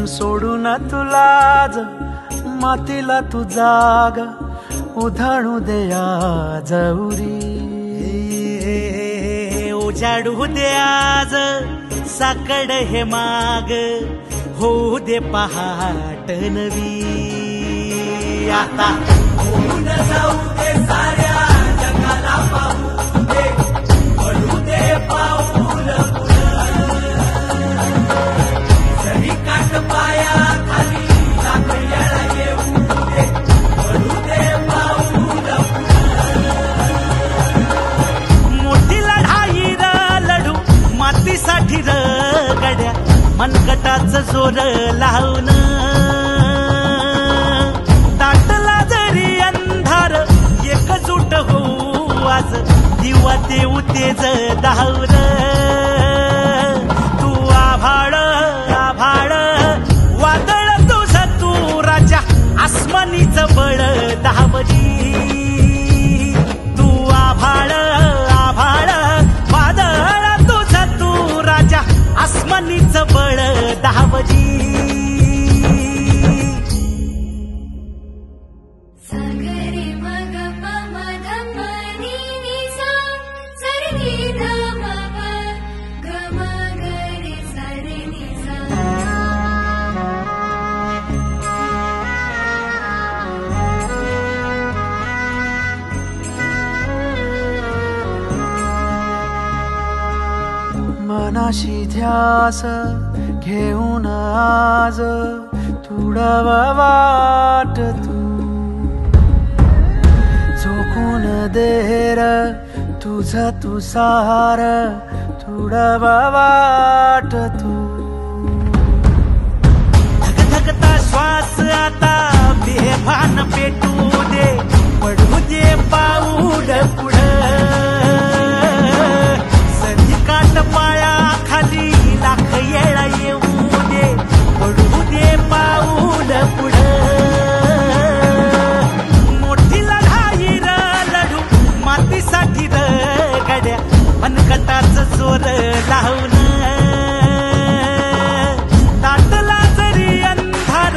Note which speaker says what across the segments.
Speaker 1: सोडून तुलाज मातीला तू जाग उधाणू दे आज उरी
Speaker 2: उजाडू दे आज साकड हे माग होऊ दे पहाट नवी आता होऊन जाऊ दे साऱ्या जगाला पाहू दे पडू दे पाऊल जरी काट पाया खाली लाख येळा येऊ दे पडू दे पाऊल मोठी लढाई लढू मातीसाठी र गड्या मनगटाचं जोर लावून दाटला जरी अंधार एकजूट होऊ आज दिवा देऊ तेज धावून तू आभाळ आभाळ वादळ तुझं तू राजा आसमानीचं बळ धावली तू आभाळ आभाळ वादळ तुझं तू राजा आसमानीचं बळ धावली
Speaker 3: सागरे मग पमद मनी निसा सरनी धाम गम गरे सरे निसा
Speaker 1: मनाशी ध्यास घेऊन आज तुडवा वाट तू झोकून देर तुझ तू सार तुडवा वाट तू
Speaker 2: धगधगता श्वास आता बेभान पेटू दे पडू दे पाऊल पुढं सधी काट पाया खाली लाख येळा येऊ दे पडू दे पाऊल पुढं मोठी लढाई लढू मातीसाठी र गड्या मनगटाचं जोर लावून दाटला जरी अंधार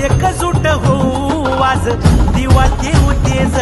Speaker 2: एकजूट होऊ आज दिवा देऊ तेज